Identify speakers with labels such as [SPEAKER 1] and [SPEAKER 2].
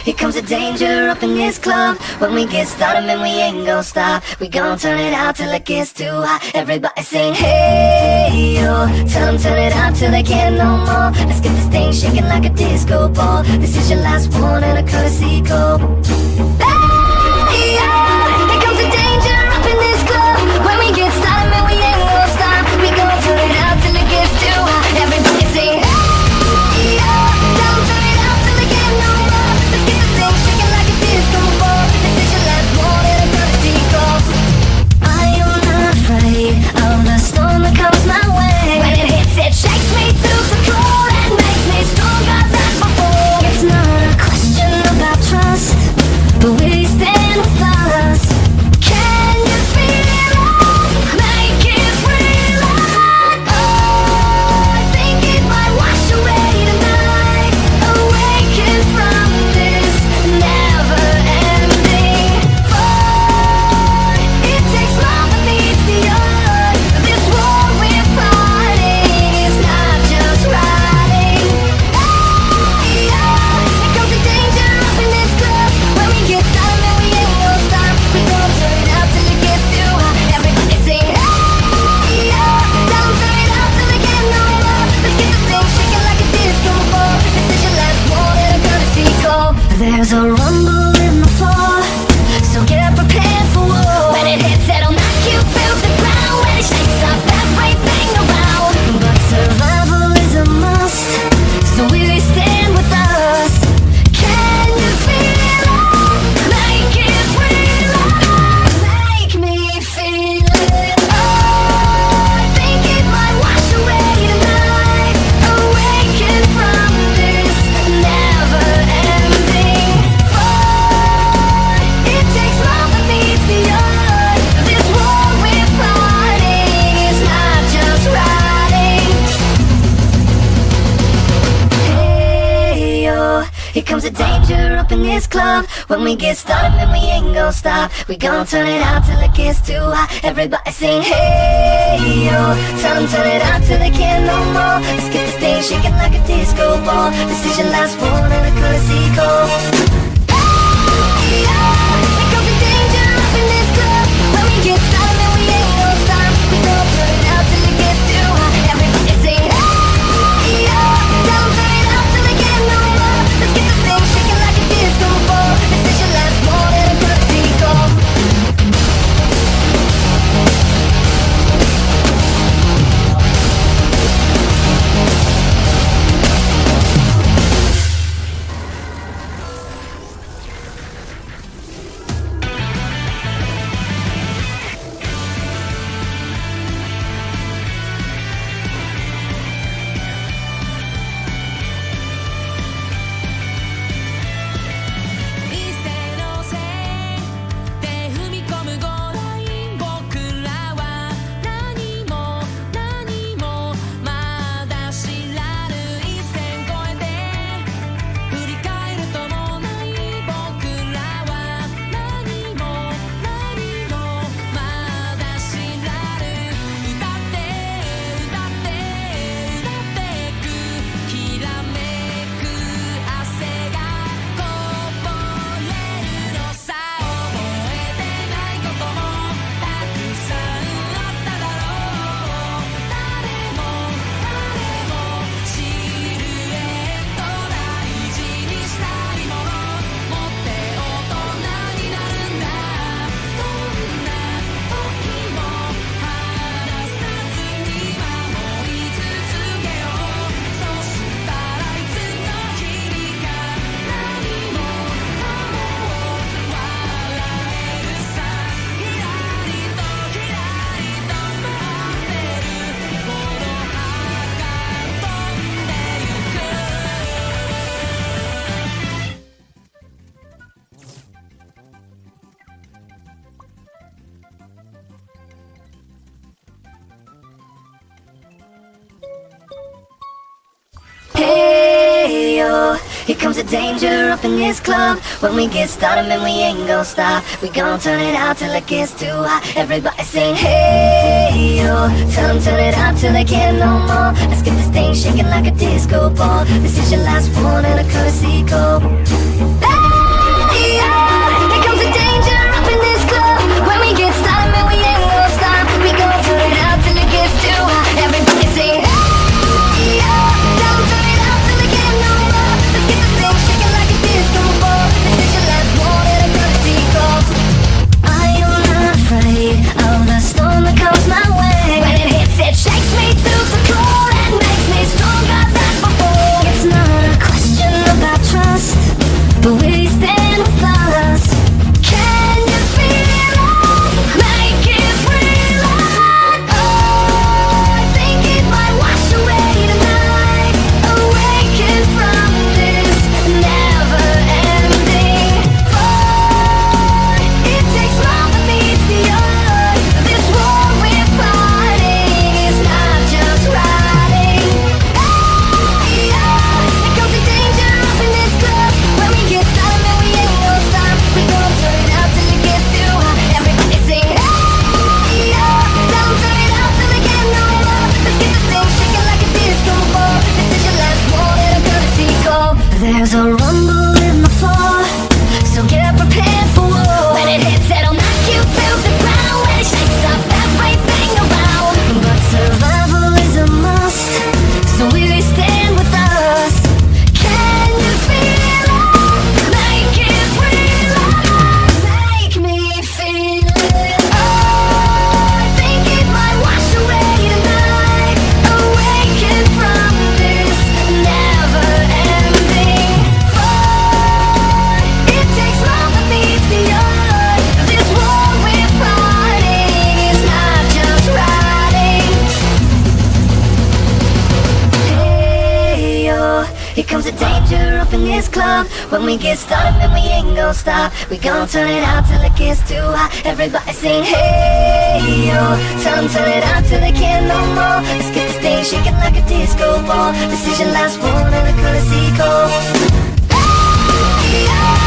[SPEAKER 1] here comes the danger up in this club. When we get started, man, we ain't gon' stop. We gon' turn it out till it gets too hot. Everybody sing, hey, yo. Tell them turn it out till they can't no more. Let's get this thing shaking like a disco ball. This is your last one and a courtesy call. Hey, yo. Here comes the danger up in this club. When we get started, man, we ain't gon' stop. We gon' turn it out till it gets too hot. Everybody sing, hey, yo. Tell them turn it out till they can't no more. Let's get this thing shaking like a disco ball. This is your last one and a courtesy call. I am not afraid of the storm that comes my way. When it hits, it shakes me to the core and makes me stronger than before. It's not a question about trust, but will you stand with us? Can you feel it? Make it real. Oh, I think it might wash away tonight. Awaken from this never-ending void. It takes love that leads the earth. This war we're fighting is not just riding. Hey, yeah. Here comes the danger up in this club. When we get started, man, we ain't gon' stop. We gon' turn it out till it gets too hot. Everybody sing, hey, yeah. Tell them turn it out till they can't no more. Let's get this thing shaking like a disco ball. This is your last one and a courtesy call. There's a rumble in the floor, so get prepared for war. When it hits, it'll knock you to the ground. When it shakes up everything around. But survival is a must, so will you stand with us? Can you feel it? Make it real. Make me feel it. Oh, I think it might wash away tonight. Awaken from this never-ending void. It takes love that leads the earth. This war we're fighting is not just riding. Hey, yo. Here comes the danger up in this club. When we get started, man, we ain't gon' stop. We gon' turn it out till it gets too hot. Everybody sing, hey, yo. Tell them turn it out till they can't no more. Let's get this thing shaking like a disco ball. This is your last one and a courtesy call. Hey, yo. Here comes the danger up in this club. When we get started, man, we ain't gon' stop. We gon' turn it out till it gets too hot. Everybody sing, hey, yo. Tell them turn it out till they can't no more. Let's get this thing shaking like a disco ball. This is your last one and a courtesy call. Hey, yo. Here comes the danger up in this club. When we get started, man, we ain't gon' stop. We gon' turn it out till it gets too hot. Everybody sing, hey, yo. Tell them turn it out till they can't no more. Let's get this thing shaking like a disco ball. This is your last one and a courtesy call. Hey! club. When we get started, man, we ain't gon' stop. We gon' turn it out till it gets too hot. Everybody sing hey yo. Tell 'em turn it out till they can't no more. Let's get this thing shaking like a disco ball. This is your last one and the courtesy call. Hey yo.